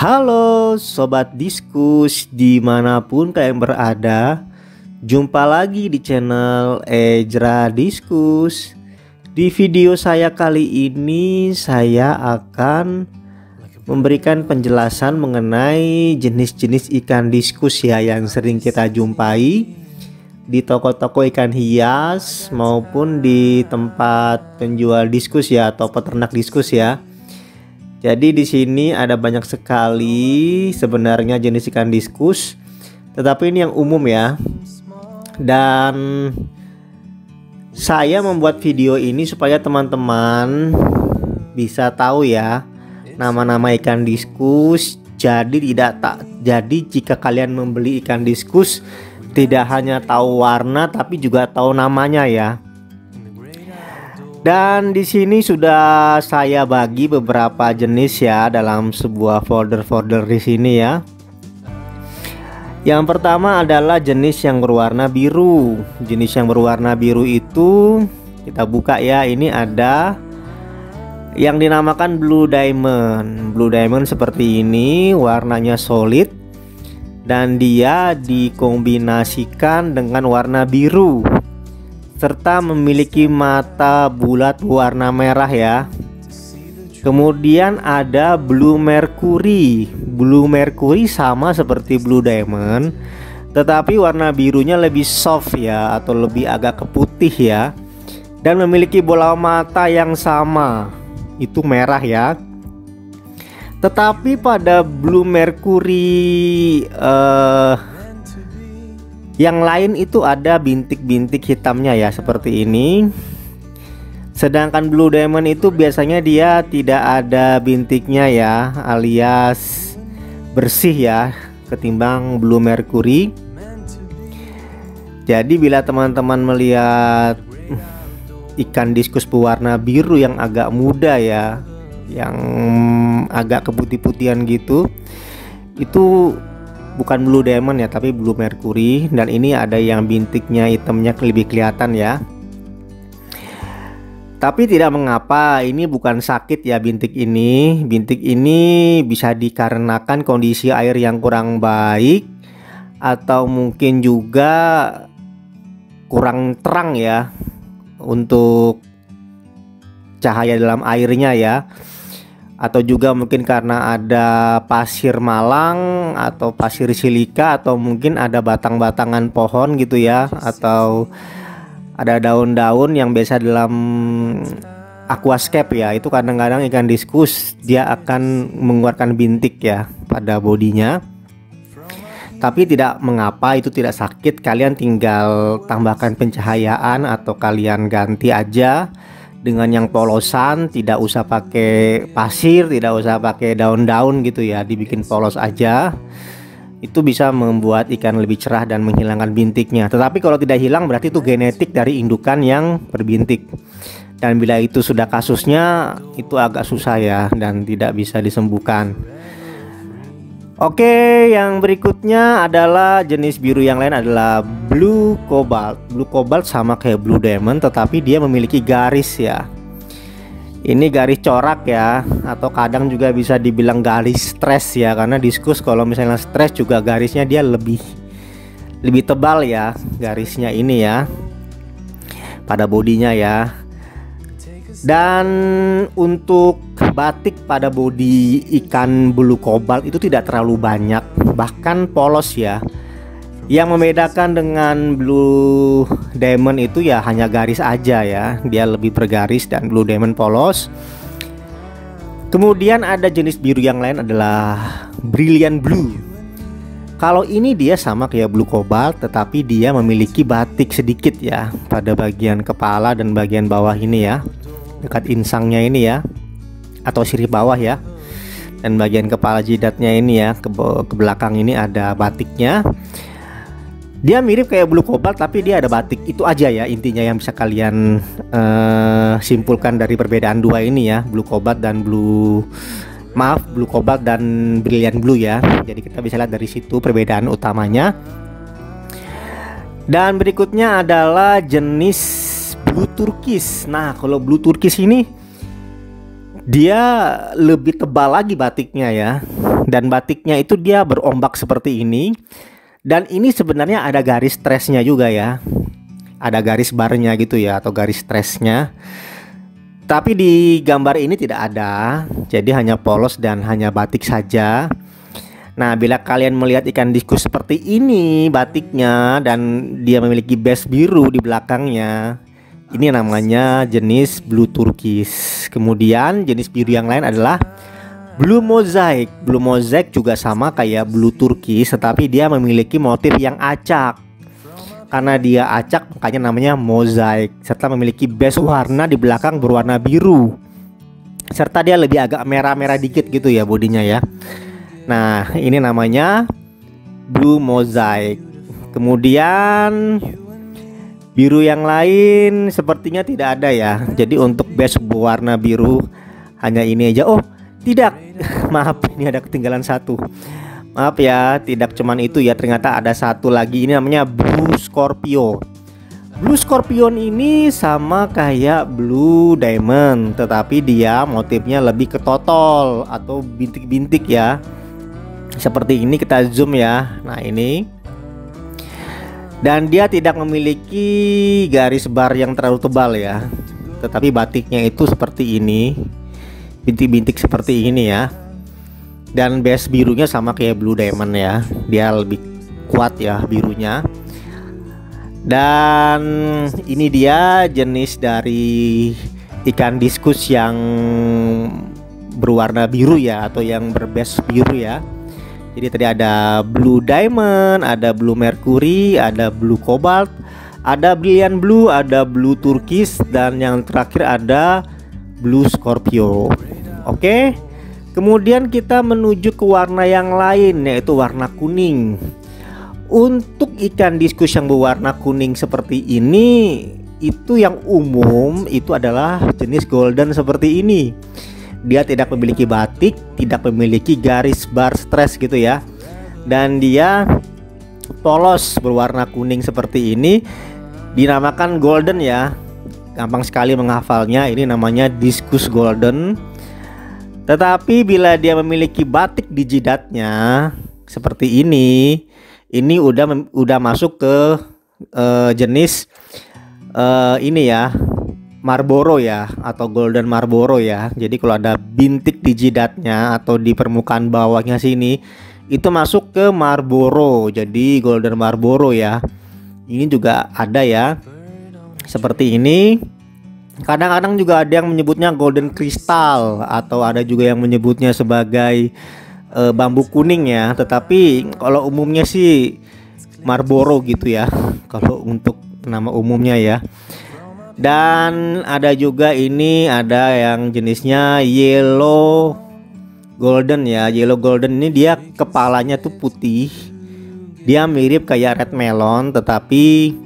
Halo Sobat Diskus dimanapun kalian berada. Jumpa lagi di channel Ejra Diskus. Di video saya kali ini saya akan memberikan penjelasan mengenai jenis-jenis ikan diskus ya yang sering kita jumpai di toko-toko ikan hias maupun di tempat penjual diskus ya atau peternak diskus ya. Jadi di sini ada banyak sekali sebenarnya jenis ikan diskus, tetapi ini yang umum ya. Dan saya membuat video ini supaya teman-teman bisa tahu ya nama-nama ikan diskus. Jadi jika kalian membeli ikan diskus tidak hanya tahu warna tapi juga tahu namanya ya. Dan di sini sudah saya bagi beberapa jenis ya dalam sebuah folder di sini ya. Yang pertama adalah jenis yang berwarna biru. Jenis yang berwarna biru itu kita buka ya. Ini ada yang dinamakan Blue Diamond. Blue Diamond seperti ini, warnanya solid dan dia dikombinasikan dengan warna biru serta memiliki mata bulat warna merah ya. Kemudian ada Blue Mercury. Blue Mercury sama seperti Blue Diamond, tetapi warna birunya lebih soft ya atau lebih agak ke putih ya. Dan memiliki bola mata yang sama, itu merah ya. Tetapi pada Blue Mercury yang lain itu ada bintik-bintik hitamnya ya seperti ini. Sedangkan Blue Diamond itu biasanya dia tidak ada bintiknya ya, alias bersih ya ketimbang Blue Mercury. Jadi bila teman-teman melihat ikan diskus berwarna biru yang agak muda ya, yang agak keputih-putihan gitu, itu bukan Blue Diamond ya tapi Blue Mercury. Dan ini ada yang bintiknya hitamnya lebih kelihatan ya. Tapi tidak mengapa, ini bukan sakit ya bintik ini. Bintik ini bisa dikarenakan kondisi air yang kurang baik atau mungkin juga kurang terang ya untuk cahaya dalam airnya ya. Atau juga mungkin karena ada pasir malang atau pasir silika, atau mungkin ada batang-batangan pohon gitu ya, atau ada daun-daun yang biasa dalam aquascape ya. Itu kadang-kadang ikan diskus dia akan mengeluarkan bintik ya pada bodinya. Tapi tidak mengapa, itu tidak sakit. Kalian tinggal tambahkan pencahayaan atau kalian ganti aja dengan yang polosan, tidak usah pakai pasir, tidak usah pakai daun-daun gitu ya, dibikin polos aja. Itu bisa membuat ikan lebih cerah dan menghilangkan bintiknya. Tetapi kalau tidak hilang berarti itu genetik dari indukan yang berbintik. Dan bila itu sudah kasusnya, itu agak susah ya dan tidak bisa disembuhkan. Oke, yang berikutnya adalah jenis biru yang lain adalah Blue Cobalt. Blue Cobalt sama kayak Blue Diamond tetapi dia memiliki garis ya. Ini garis corak ya, atau kadang juga bisa dibilang garis stres ya, karena diskus kalau misalnya stres juga garisnya dia lebih tebal ya garisnya ini ya pada bodinya ya. Dan untuk batik pada bodi ikan Blue Cobalt itu tidak terlalu banyak, bahkan polos ya. Yang membedakan dengan Blue Diamond itu ya hanya garis aja ya, dia lebih bergaris dan Blue Diamond polos. Kemudian ada jenis biru yang lain adalah Brilliant Blue. Kalau ini dia sama kayak Blue Cobalt tetapi dia memiliki batik sedikit ya pada bagian kepala dan bagian bawah ini ya, dekat insangnya ini ya, atau sirip bawah ya. Dan bagian kepala jidatnya ini ya, ke belakang ini ada batiknya. Dia mirip kayak Blue Cobalt tapi dia ada batik. Itu aja ya intinya yang bisa kalian simpulkan dari perbedaan dua ini ya, Blue Cobalt dan Blue Cobalt dan Brilliant Blue ya. Jadi kita bisa lihat dari situ perbedaan utamanya. Dan berikutnya adalah jenis Blue Turquoise. Nah, kalau Blue Turquoise ini Dia lebih tebal lagi batiknya ya. Dan batiknya itu dia berombak seperti ini. Dan ini sebenarnya ada garis stresnya juga ya. Ada garis barnya gitu ya, atau garis stresnya. Tapi di gambar ini tidak ada. Jadi hanya polos dan hanya batik saja. Nah, bila kalian melihat ikan diskus seperti ini batiknya dan dia memiliki base biru di belakangnya, ini namanya jenis blue turquoise. Kemudian jenis biru yang lain adalah blue mosaic. Blue mosaic juga sama kayak blue turquoise, tetapi dia memiliki motif yang acak. Karena dia acak makanya namanya mosaic, serta memiliki base warna di belakang berwarna biru, serta dia lebih agak merah-merah dikit gitu ya bodinya ya. Nah, ini namanya blue mosaic. Kemudian biru yang lain sepertinya tidak ada ya. Jadi untuk base berwarna biru hanya ini aja. Oh tidak, maaf, ini ada ketinggalan satu. Maaf ya, tidak cuman itu ya, ternyata ada satu lagi. Ini namanya blue scorpio. Blue scorpion ini sama kayak blue diamond, tetapi dia motifnya lebih ke totol atau bintik-bintik ya. Seperti ini, kita zoom ya. Nah ini. Dan dia tidak memiliki garis bar yang terlalu tebal ya. Tetapi batiknya itu seperti ini. Bintik-bintik seperti ini ya. Dan base birunya sama kayak blue diamond ya. Dia lebih kuat ya birunya. Dan ini dia jenis dari ikan diskus yang berwarna biru ya, atau yang berbase biru ya. Jadi tadi ada blue diamond, ada blue mercury, ada blue cobalt, ada brilliant blue, ada blue turquoise, dan yang terakhir ada blue scorpio. Oke. Kemudian kita menuju ke warna yang lain, yaitu warna kuning. Untuk ikan diskus yang berwarna kuning seperti ini, itu yang umum itu adalah jenis golden seperti ini. Dia tidak memiliki batik, tidak memiliki garis bar stres gitu ya. Dan dia polos berwarna kuning seperti ini, dinamakan golden ya. Gampang sekali menghafalnya, ini namanya diskus golden. Tetapi bila dia memiliki batik di jidatnya seperti ini udah masuk ke jenis ini ya, Marlboro ya, atau golden Marlboro ya. Jadi kalau ada bintik di jidatnya atau di permukaan bawahnya sini, itu masuk ke Marlboro. Jadi golden Marlboro ya. Ini juga ada ya, seperti ini. Kadang-kadang juga ada yang menyebutnya golden crystal, atau ada juga yang menyebutnya sebagai bambu kuning ya. Tetapi kalau umumnya sih Marlboro gitu ya, kalau untuk nama umumnya ya. Dan ada juga ini, ada yang jenisnya yellow golden ya. Yellow golden ini dia kepalanya tuh putih, dia mirip kayak red melon, tetapi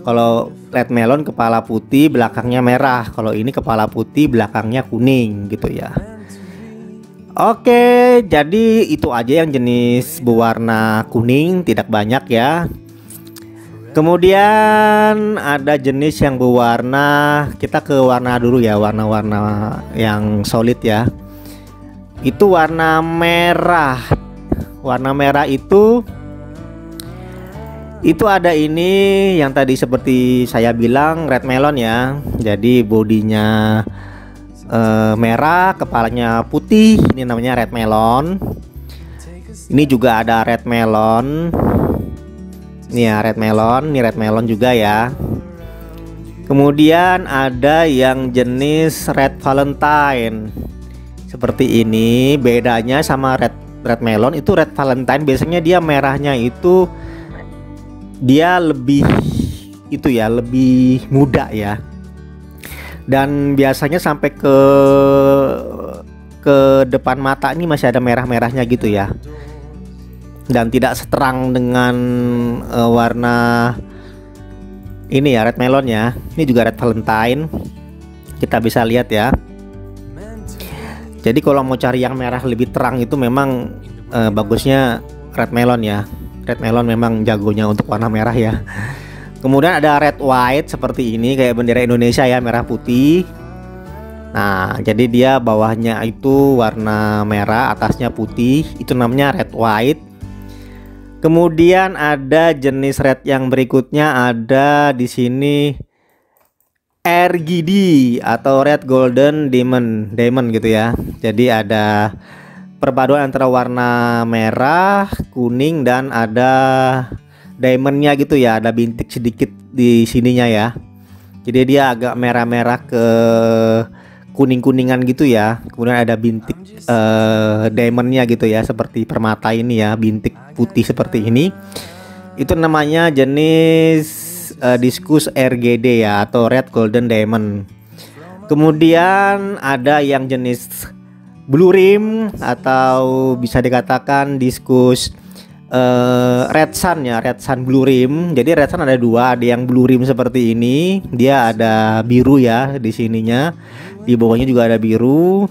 kalau red melon kepala putih belakangnya merah, kalau ini kepala putih belakangnya kuning gitu ya. Oke, jadi itu aja yang jenis berwarna kuning, tidak banyak ya. Kemudian ada jenis yang berwarna, kita ke warna dulu ya, warna-warna yang solid ya. Itu warna merah. Warna merah itu ada ini yang tadi seperti saya bilang, red melon ya. Jadi bodinya merah, kepalanya putih, ini namanya red melon. Ini juga ada red melon. Ini ya red melon, ini red melon juga ya. Kemudian ada yang jenis red valentine. Seperti ini, bedanya sama red melon itu, red valentine biasanya dia merahnya itu dia lebih itu ya, lebih muda ya. Dan biasanya sampai ke depan mata ini masih ada merah-merahnya gitu ya. Dan tidak seterang dengan warna ini ya, red melon ya. Ini juga red valentine. Kita bisa lihat ya. Jadi kalau mau cari yang merah lebih terang itu memang bagusnya red melon ya. Red melon memang jagonya untuk warna merah ya. Kemudian ada red white seperti ini, kayak bendera Indonesia ya, merah putih. Nah, jadi dia bawahnya itu warna merah, atasnya putih, itu namanya red white. Kemudian ada jenis red yang berikutnya, ada di sini RGD atau red golden diamond gitu ya. Jadi ada perpaduan antara warna merah, kuning, dan ada diamondnya gitu ya, ada bintik sedikit di sininya ya. Jadi dia agak merah-merah ke kuning-kuningan gitu ya. Kemudian ada bintik diamondnya gitu ya, seperti permata ini ya, bintik putih seperti ini. Itu namanya jenis Discus RGD ya, atau red golden diamond. Kemudian ada yang jenis blue rim atau bisa dikatakan Discus red sun ya, red sun blue rim. Jadi red sun ada dua, ada yang blue rim seperti ini, dia ada biru ya di sininya, di bawahnya juga ada biru.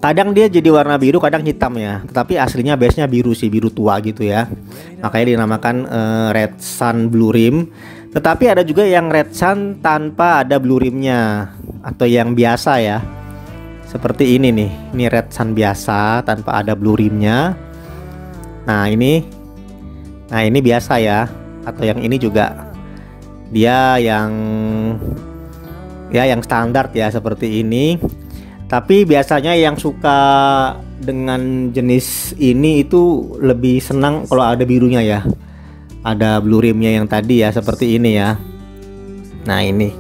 Kadang dia jadi warna biru, kadang hitam ya, tetapi aslinya base-nya biru sih, biru tua gitu ya. Makanya dinamakan red sun blue rim. Tetapi ada juga yang red sun tanpa ada blue rimnya, atau yang biasa ya. Seperti ini nih, ini red sun biasa tanpa ada blue rimnya. Nah ini biasa ya, atau yang ini juga dia yang standar ya, seperti ini. Tapi biasanya yang suka dengan jenis ini itu lebih senang kalau ada birunya ya, ada blue rimnya yang tadi ya, seperti ini ya. Nah ini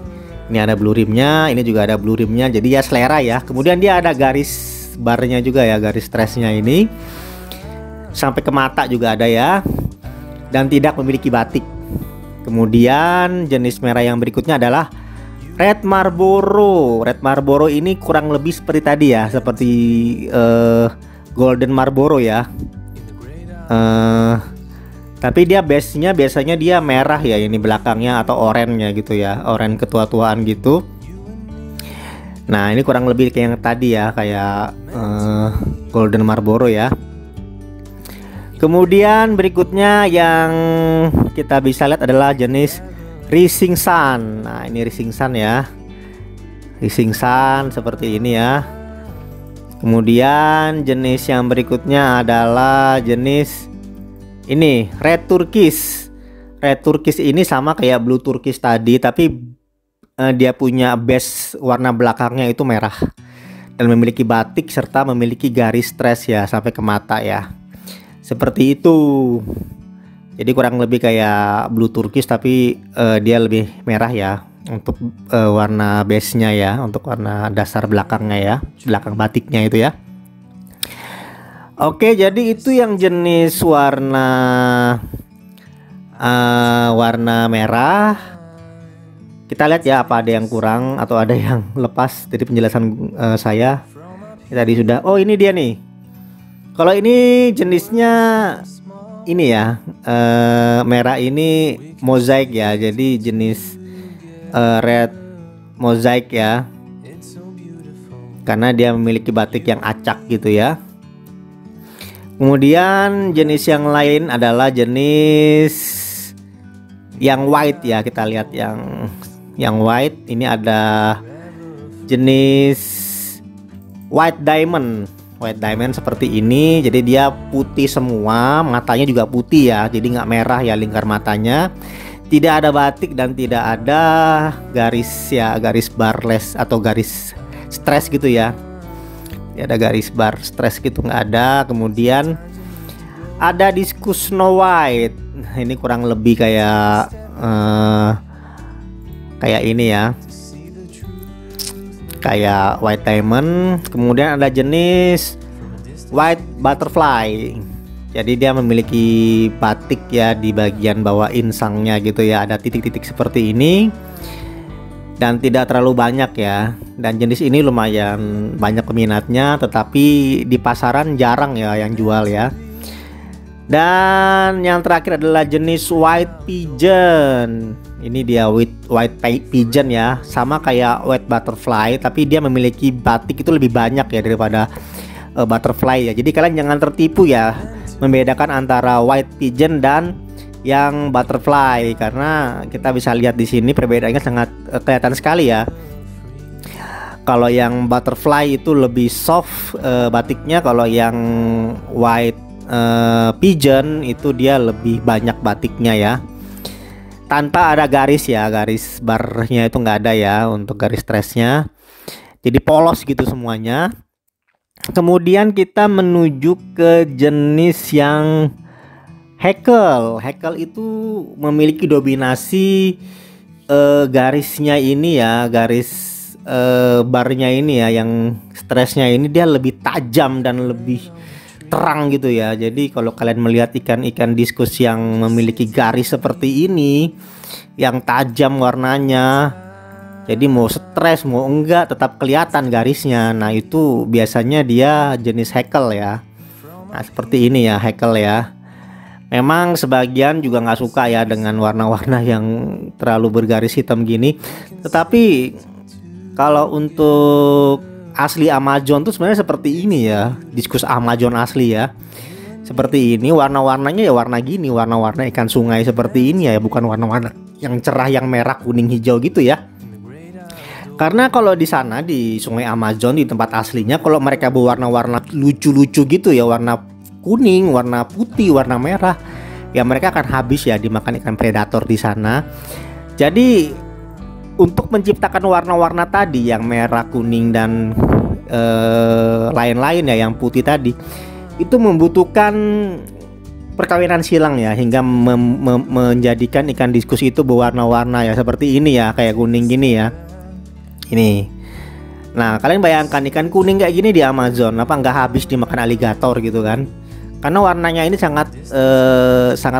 ada blue rimnya, ini juga ada blue rimnya, jadi ya selera ya. Kemudian dia ada garis barnya juga ya, garis stressnya ini sampai ke mata juga ada ya, dan tidak memiliki batik. Kemudian jenis merah yang berikutnya adalah Red Marlboro. Red Marlboro ini kurang lebih seperti tadi ya, seperti Golden Marlboro ya. Tapi dia base-nya biasanya dia merah ya, ini belakangnya, atau oranye gitu ya, oranye ketua-tuaan gitu. Nah ini kurang lebih kayak yang tadi ya, kayak Golden Marlboro ya. Kemudian berikutnya yang kita bisa lihat adalah jenis Rising Sun. Nah ini Rising Sun ya, Rising Sun seperti ini ya. Kemudian jenis yang berikutnya adalah jenis ini Red Turquoise. Red Turquoise ini sama kayak Blue Turquoise tadi, tapi dia punya base warna belakangnya itu merah dan memiliki batik serta memiliki garis stress ya sampai ke mata ya, seperti itu. Jadi kurang lebih kayak Blue Turquoise, tapi dia lebih merah ya untuk warna base-nya ya, untuk warna dasar belakangnya ya, belakang batiknya itu ya. Oke, jadi itu yang jenis warna merah. Kita lihat ya apa ada yang kurang atau ada yang lepas dari penjelasan saya. Tadi sudah. Oh ini dia nih. Kalau ini jenisnya ini ya, merah ini mozaik ya, jadi jenis red mozaik ya, karena dia memiliki batik yang acak gitu ya. Kemudian jenis yang lain adalah jenis yang white ya, kita lihat yang white ini ada jenis white diamond. White diamond seperti ini, jadi dia putih semua, matanya juga putih ya, jadi nggak merah ya lingkar matanya, tidak ada batik dan tidak ada garis ya, garis barless atau garis stress gitu ya, tidak ada garis bar stress gitu, nggak ada. Kemudian ada Discus Snow White. Nah, ini kurang lebih kayak ini ya, kayak white diamond. Kemudian ada jenis white butterfly, jadi dia memiliki batik ya di bagian bawah insangnya gitu ya, ada titik-titik seperti ini dan tidak terlalu banyak ya. Dan jenis ini lumayan banyak peminatnya, tetapi di pasaran jarang ya yang jual ya. Dan yang terakhir adalah jenis white pigeon. Ini dia white pigeon ya, sama kayak white butterfly, tapi dia memiliki batik itu lebih banyak ya daripada butterfly ya. Jadi kalian jangan tertipu ya membedakan antara white pigeon dan yang butterfly, karena kita bisa lihat di sini perbedaannya sangat kelihatan sekali ya. Kalau yang butterfly itu lebih soft batiknya, kalau yang white pigeon itu dia lebih banyak batiknya ya. Tanpa ada garis ya, garis barnya itu nggak ada ya untuk garis stressnya. Jadi polos gitu semuanya. Kemudian kita menuju ke jenis yang Hackle. Hackle itu memiliki dominasi garisnya ini ya, garis barnya ini ya, yang stresnya ini dia lebih tajam dan lebih terang gitu ya. Jadi kalau kalian melihat ikan-ikan diskus yang memiliki garis seperti ini, yang tajam warnanya, jadi mau stres mau enggak tetap kelihatan garisnya. Nah itu biasanya dia jenis Hackle ya. Nah seperti ini ya Hackle ya. Memang sebagian juga nggak suka ya dengan warna-warna yang terlalu bergaris hitam gini. Tetapi kalau untuk asli Amazon tuh sebenarnya seperti ini ya, diskus Amazon asli ya. Seperti ini warna-warnanya ya, warna gini, warna-warna ikan sungai seperti ini ya, bukan warna-warna yang cerah yang merah kuning hijau gitu ya. Karena kalau di sana di sungai Amazon di tempat aslinya, kalau mereka berwarna-warna lucu-lucu gitu ya, warna kuning, warna putih, warna merah, ya mereka akan habis ya dimakan ikan predator di sana. Jadi untuk menciptakan warna-warna tadi yang merah, kuning dan lain-lain ya, yang putih tadi, itu membutuhkan perkawinan silang ya, hingga menjadikan ikan diskus itu berwarna-warna ya seperti ini ya, kayak kuning gini ya. Ini. Nah kalian bayangkan ikan kuning kayak gini di Amazon, apa nggak habis dimakan aligator gitu kan? Karena warnanya ini sangat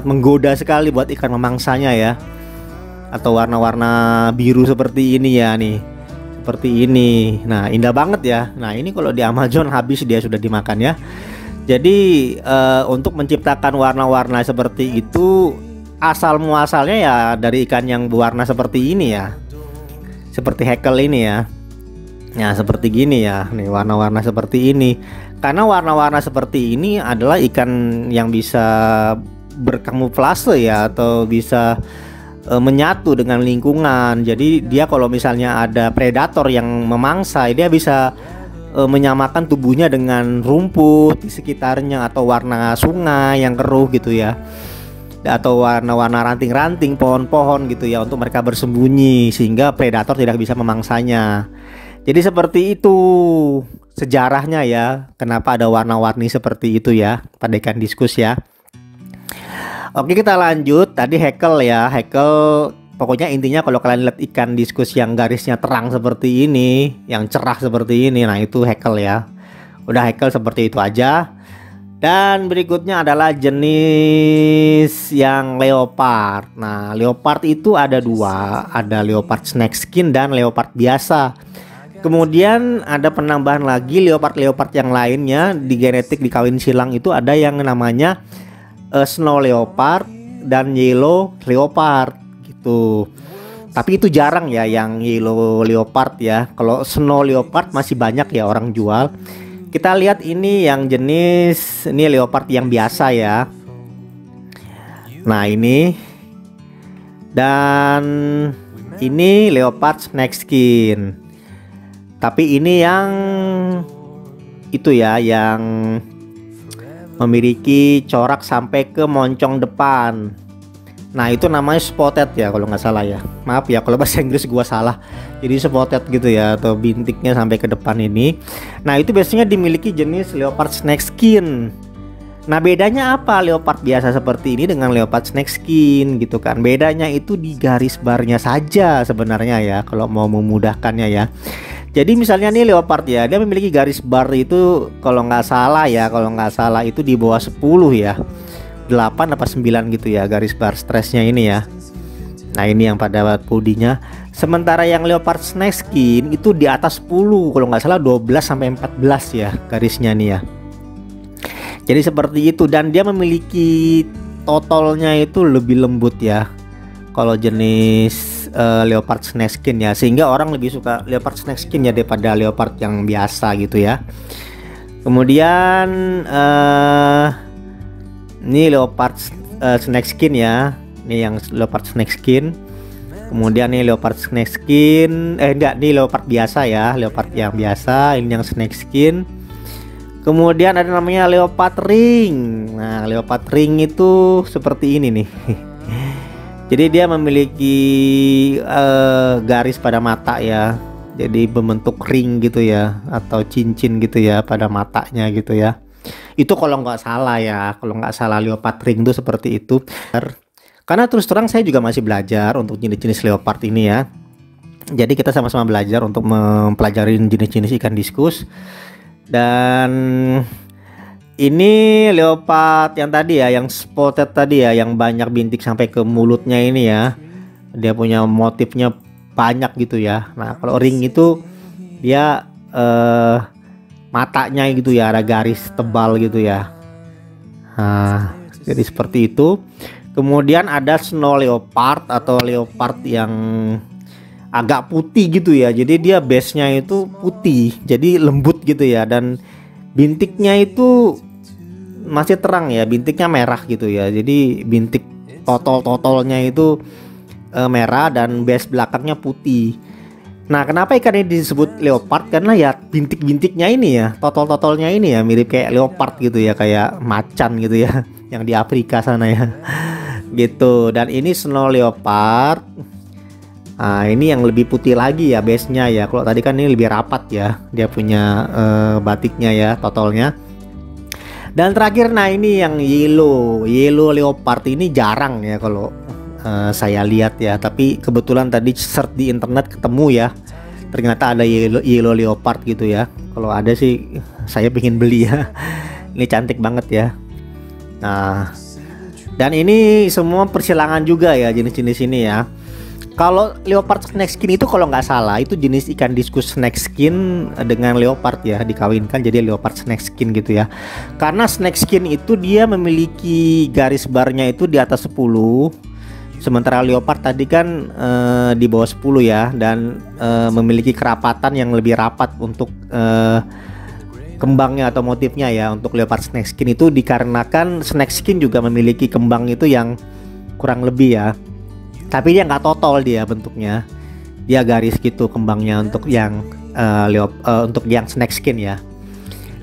menggoda sekali buat ikan memangsanya ya. Atau warna-warna biru seperti ini ya nih. Seperti ini. Nah, indah banget ya. Nah, ini kalau di Amazon habis dia sudah dimakan ya. Jadi untuk menciptakan warna-warna seperti itu asal muasalnya ya dari ikan yang berwarna seperti ini ya. Seperti Hackle ini ya. Nah seperti gini ya, nih warna-warna seperti ini. Karena warna-warna seperti ini adalah ikan yang bisa berkamuflase ya, atau bisa menyatu dengan lingkungan. Jadi dia kalau misalnya ada predator yang memangsa, dia bisa menyamakan tubuhnya dengan rumput di sekitarnya, atau warna sungai yang keruh gitu ya, atau warna-warna ranting-ranting pohon-pohon gitu ya, untuk mereka bersembunyi sehingga predator tidak bisa memangsanya. Jadi seperti itu sejarahnya ya, kenapa ada warna-warni seperti itu ya pada ikan diskus ya. Oke kita lanjut, tadi Hackle ya. Hackle pokoknya intinya kalau kalian lihat ikan diskus yang garisnya terang seperti ini, yang cerah seperti ini, nah itu Hackle ya. Udah Hackle seperti itu aja. Dan berikutnya adalah jenis yang leopard. Nah leopard itu ada dua, ada leopard snakeskin dan leopard biasa. Kemudian ada penambahan lagi leopard yang lainnya di genetik di kawin silang itu, ada yang namanya snow leopard dan yellow leopard gitu. Tapi itu jarang ya yang yellow leopard ya. Kalau snow leopard masih banyak ya orang jual. Kita lihat ini yang jenis ini leopard yang biasa ya. Nah ini, dan ini leopard snakeskin. Tapi ini yang itu ya, yang memiliki corak sampai ke moncong depan. Nah itu namanya spotted ya kalau nggak salah ya. Maaf ya kalau bahasa Inggris gua salah. Jadi spotted gitu ya, atau bintiknya sampai ke depan ini. Nah itu biasanya dimiliki jenis leopard snakeskin. Nah bedanya apa leopard biasa seperti ini dengan leopard snakeskin gitu kan? Bedanya itu di garis barnya saja sebenarnya ya, kalau mau memudahkannya ya. Jadi misalnya nih leopard ya, dia memiliki garis bar itu kalau nggak salah ya, itu di bawah 10 ya, 8 apa 9 gitu ya garis bar stresnya ini ya. Nah ini yang pada bodinya. Sementara yang leopard snakeskin itu di atas 10, kalau nggak salah 12 sampai 14 ya garisnya nih ya. Jadi seperti itu, dan dia memiliki totalnya itu lebih lembut ya kalau jenis leopard snakeskin ya, sehingga orang lebih suka leopard snakeskin ya daripada leopard yang biasa gitu ya. Kemudian ini leopard snakeskin ya, ini yang leopard snakeskin. Kemudian nih leopard snake skin, enggak, nih leopard biasa ya, leopard yang biasa, ini yang snake skin. Kemudian ada namanya leopard ring. Nah, leopard ring itu seperti ini nih. Jadi dia memiliki garis pada mata ya. Jadi berbentuk ring gitu ya, atau cincin gitu ya pada matanya gitu ya. Itu kalau nggak salah ya, kalau nggak salah leopard ring itu seperti itu. Karena terus terang saya juga masih belajar untuk jenis-jenis leopard ini ya. Jadi kita sama-sama belajar untuk mempelajari jenis-jenis ikan diskus. Dan ini leopard yang tadi ya, yang spotted tadi ya, yang banyak bintik sampai ke mulutnya ini ya. Dia punya motifnya banyak gitu ya. Nah, kalau ring itu dia matanya gitu ya, ada garis tebal gitu ya. Nah, jadi seperti itu. Kemudian ada snow leopard atau leopard yang agak putih gitu ya. Jadi dia base-nya itu putih, jadi lembut gitu ya. Dan bintiknya itu masih terang ya, bintiknya merah gitu ya. Jadi bintik totol-totolnya itu merah dan base belakangnya putih. Nah, kenapa ikan ini disebut leopard? Karena ya bintik-bintiknya ini ya, totol-totolnya ini ya mirip kayak leopard gitu ya, kayak macan gitu ya, yang di Afrika sana ya. Gitu. Dan ini snow leopard. Nah, ini yang lebih putih lagi ya base-nya ya. Kalau tadi kan ini lebih rapat ya, dia punya batiknya ya, totolnya. Dan terakhir, nah ini yang yellow leopard ini jarang ya kalau saya lihat ya. Tapi kebetulan tadi search di internet ketemu ya, ternyata ada yellow leopard gitu ya. Kalau ada sih saya pengen beli ya. Ini cantik banget ya. Nah, dan ini semua persilangan juga ya jenis-jenis ini ya. Kalau leopard snake skin itu kalau nggak salah itu jenis ikan diskus snake skin dengan leopard ya, dikawinkan jadi leopard snake skin gitu ya. Karena snake skin itu dia memiliki garis barnya itu di atas 10, sementara leopard tadi kan di bawah 10 ya, dan memiliki kerapatan yang lebih rapat untuk kembangnya atau motifnya ya. Untuk leopard snake skin itu dikarenakan snake skin juga memiliki kembang itu yang kurang lebih ya, tapi dia nggak totol dia bentuknya, dia garis gitu kembangnya untuk yang untuk yang snake skin ya.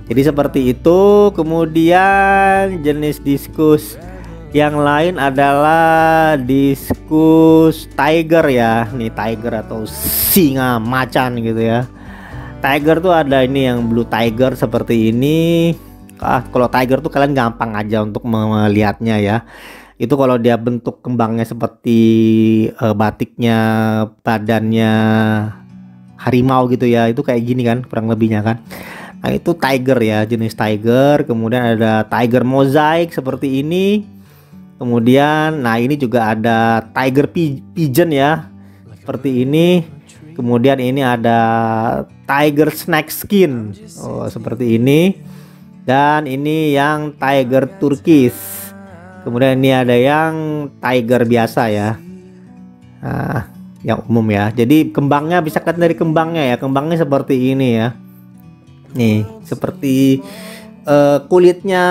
Jadi seperti itu. Kemudian jenis diskus yang lain adalah diskus tiger ya. Nih tiger atau singa macan gitu ya. Tiger tuh ada ini yang blue tiger seperti ini. Kalau tiger tuh kalian gampang aja untuk melihatnya ya. Itu kalau dia bentuk kembangnya seperti batiknya, badannya harimau gitu ya. Itu kayak gini kan kurang lebihnya kan. Nah, itu tiger ya, jenis tiger. Kemudian ada tiger mosaic seperti ini. Kemudian nah ini juga ada tiger pigeon ya, seperti ini. Kemudian ini ada tiger snake skin, seperti ini. Dan ini yang tiger turkis. Kemudian ini ada yang tiger biasa ya, nah, yang umum ya. Jadi kembangnya bisa kelihatan dari kembangnya ya. Kembangnya seperti ini ya. Nih seperti kulitnya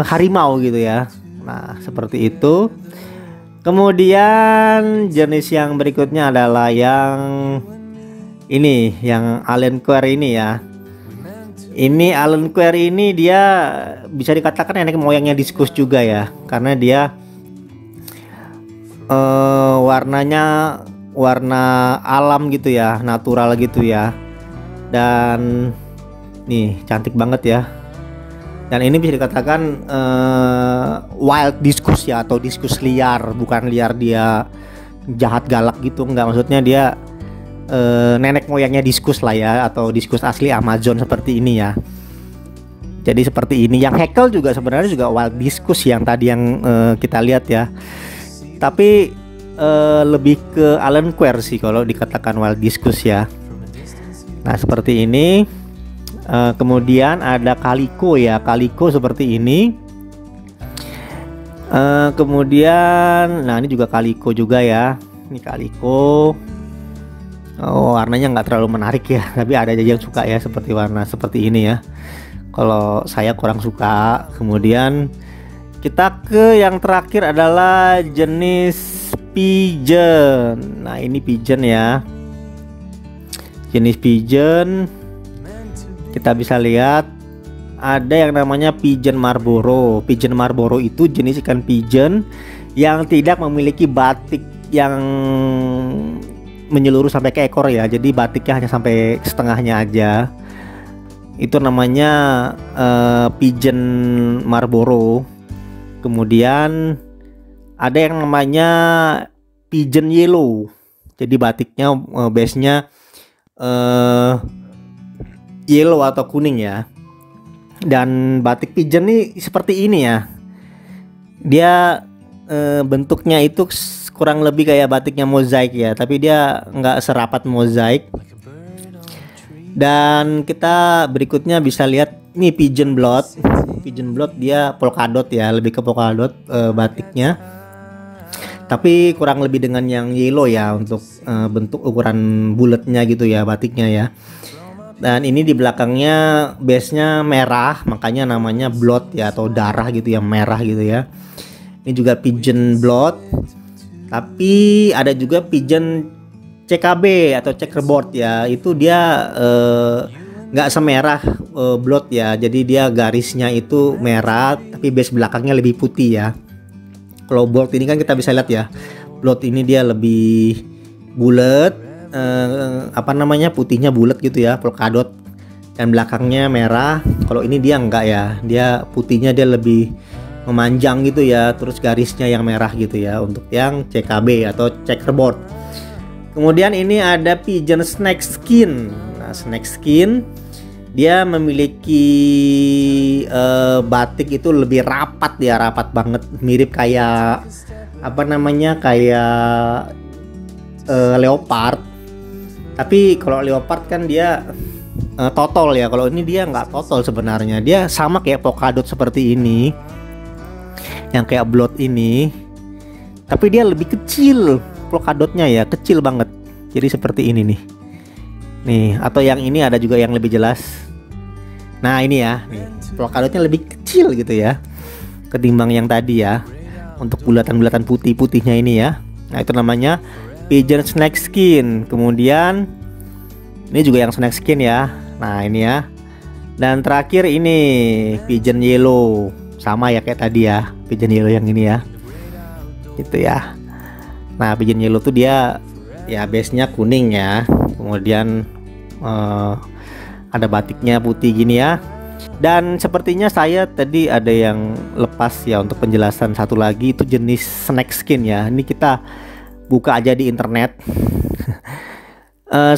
harimau gitu ya. Nah seperti itu. Kemudian jenis yang berikutnya adalah yang ini, yang Allen Quer ini ya. Ini Allen Quer ini dia bisa dikatakan nenek moyangnya diskus juga ya, karena dia warnanya warna alam gitu ya, natural gitu ya. Dan nih cantik banget ya. Dan ini bisa dikatakan wild diskus ya, atau diskus liar. Bukan liar dia jahat galak gitu, enggak, maksudnya dia nenek moyangnya diskus lah ya, atau diskus asli Amazon seperti ini ya. Jadi seperti ini. Yang Hackle juga sebenarnya juga wild diskus yang tadi yang kita lihat ya. Tapi lebih ke Allen Quer sih kalau dikatakan wild diskus ya. Nah seperti ini. Kemudian ada Calico ya, Calico seperti ini. Kemudian nah ini juga Calico juga ya. Ini Calico. Warnanya nggak terlalu menarik ya, tapi ada aja yang suka ya seperti warna seperti ini ya. Kalau saya kurang suka. Kemudian kita ke yang terakhir adalah jenis pigeon. Nah ini pigeon ya, jenis pigeon. Kita bisa lihat ada yang namanya pigeon Marlboro. Pigeon Marlboro itu jenis ikan pigeon yang tidak memiliki batik yang menyeluruh sampai ke ekor ya, jadi batiknya hanya sampai setengahnya aja. Itu namanya pigeon Marlboro. Kemudian ada yang namanya pigeon yellow, jadi batiknya base-nya yellow atau kuning ya. Dan batik pigeon nih seperti ini ya, dia bentuknya itu kurang lebih kayak batiknya mozaik ya, tapi dia nggak serapat mozaik. Dan kita berikutnya bisa lihat nih pigeon blood. Pigeon blood dia polkadot ya, lebih ke polkadot batiknya, tapi kurang lebih dengan yang yellow ya untuk bentuk ukuran bulatnya gitu ya batiknya ya. Dan ini di belakangnya base-nya merah, makanya namanya blood ya, atau darah gitu yang merah gitu ya. Ini juga pigeon blood, tapi ada juga pigeon CKB atau checkerboard ya, itu dia nggak semerah blood ya, jadi dia garisnya itu merah tapi base belakangnya lebih putih ya. Kalau blood ini kan kita bisa lihat ya, blood ini dia lebih bulat, apa namanya, putihnya bulat gitu ya, polkadot, dan belakangnya merah. Kalau ini dia enggak ya, dia putihnya dia lebih memanjang gitu ya, terus garisnya yang merah gitu ya untuk yang CKB atau checkerboard. Kemudian ini ada pigeon snake skin. Nah, snake skin dia memiliki batik itu lebih rapat ya, rapat banget, mirip kayak apa namanya, kayak leopard. Tapi kalau leopard kan dia totol ya, kalau ini dia nggak totol sebenarnya, dia sama kayak polkadot seperti ini, yang kayak blood ini, tapi dia lebih kecil. Polkadotnya ya kecil banget, jadi seperti ini nih. Atau yang ini ada juga yang lebih jelas. Nah ini ya, nih, polkadotnya lebih kecil gitu ya ketimbang yang tadi ya, untuk bulatan-bulatan putih-putihnya ini ya. Nah itu namanya pigeon snake skin. Kemudian ini juga yang snake skin ya. Nah ini ya. Dan terakhir ini pigeon yellow, sama ya kayak tadi ya, pigeon yellow yang ini ya, gitu ya. Nah pigeon yellow tuh dia ya base-nya kuning ya, kemudian ada batiknya putih gini ya. Dan sepertinya saya tadi ada yang lepas ya untuk penjelasan satu lagi, itu jenis snake skin ya. Ini kita buka aja di internet.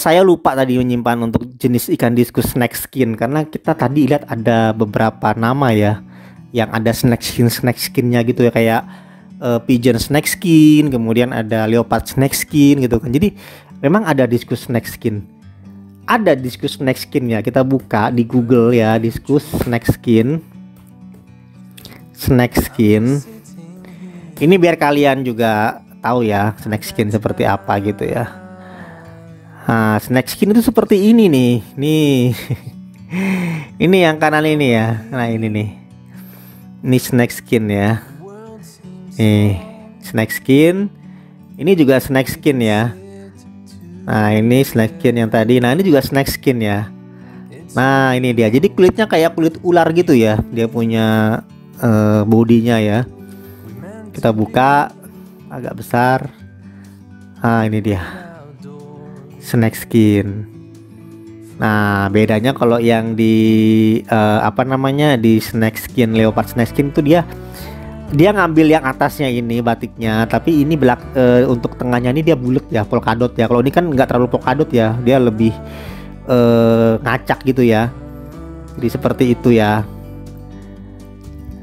Saya lupa tadi menyimpan untuk jenis ikan diskus snake skin, karena kita tadi lihat ada beberapa nama ya, yang ada snake skinnya gitu ya, kayak pigeon snake skin, kemudian ada leopard snake skin gitu kan. Jadi memang ada diskus snake skin, ada diskus snake skin ya. Kita buka di Google ya, diskus snake skin. Ini biar kalian juga tahu ya snake skin seperti apa gitu ya. Nah snake skin itu seperti ini nih. Ini yang kanan ini ya. Nah ini nih, ini snake skin ya. Nih snake skin, ini juga snake skin ya. Nah ini snake skin yang tadi. Nah ini juga snake skin ya. Nah ini dia, jadi kulitnya kayak kulit ular gitu ya, dia punya bodinya ya. Kita buka agak besar. Nah ini dia snake skin. Nah bedanya kalau yang di apa namanya, di snake skin, leopard snake skin itu dia ngambil yang atasnya ini batiknya, tapi ini untuk tengahnya ini dia bulat ya, polkadot ya. Kalau ini kan nggak terlalu polkadot ya, dia lebih ngacak gitu ya. Jadi seperti itu ya.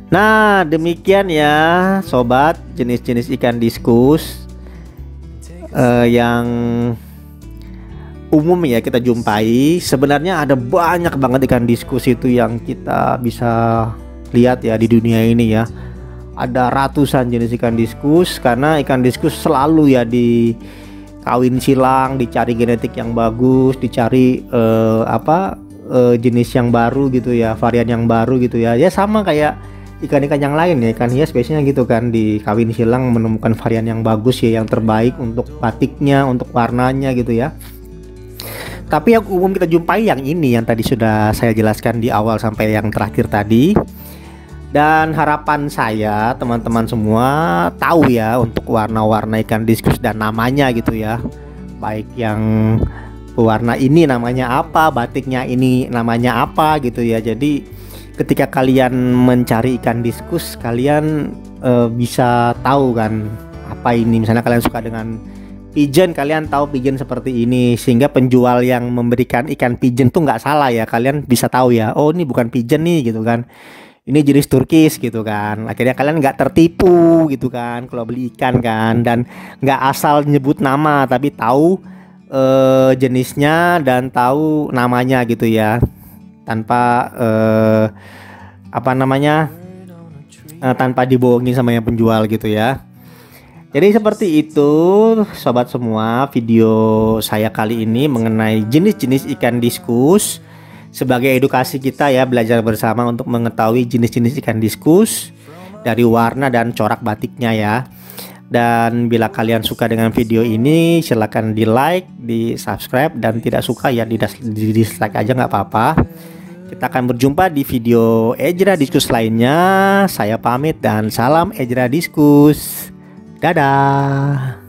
Nah demikian ya sobat, jenis-jenis ikan diskus yang umum ya kita jumpai. Sebenarnya ada banyak banget ikan diskus itu yang kita bisa lihat ya di dunia ini ya. Ada ratusan jenis ikan diskus, karena ikan diskus selalu ya di kawin silang, dicari genetik yang bagus, dicari jenis yang baru gitu ya, varian yang baru gitu ya. Ya sama kayak ikan-ikan yang lain ya, ikan hias biasanya gitu kan, di kawin silang menemukan varian yang bagus ya, yang terbaik untuk batiknya, untuk warnanya gitu ya. Tapi yang umum kita jumpai yang ini, yang tadi sudah saya jelaskan di awal sampai yang terakhir tadi. Dan harapan saya teman-teman semua tahu ya untuk warna-warna ikan diskus dan namanya gitu ya. Baik yang warna ini namanya apa, batiknya ini namanya apa gitu ya. Jadi ketika kalian mencari ikan diskus, kalian bisa tahu kan apa ini. Misalnya kalian suka dengan pigeon, kalian tahu pigeon seperti ini, sehingga penjual yang memberikan ikan pigeon tuh nggak salah ya. Kalian bisa tahu ya, oh ini bukan pigeon nih gitu kan, ini jenis turkis gitu kan. Akhirnya kalian nggak tertipu gitu kan kalau beli ikan kan, dan nggak asal nyebut nama tapi tahu jenisnya dan tahu namanya gitu ya, tanpa tanpa dibohongi sama yang penjual gitu ya. Jadi seperti itu sobat semua, video saya kali ini mengenai jenis-jenis ikan diskus sebagai edukasi kita ya, belajar bersama untuk mengetahui jenis-jenis ikan diskus dari warna dan corak batiknya ya. Dan bila kalian suka dengan video ini, silahkan di like, di subscribe, dan tidak suka ya di dislike aja nggak apa-apa. Kita akan berjumpa di video Ejra Diskus lainnya. Saya pamit dan salam Ejra Diskus. Dadah.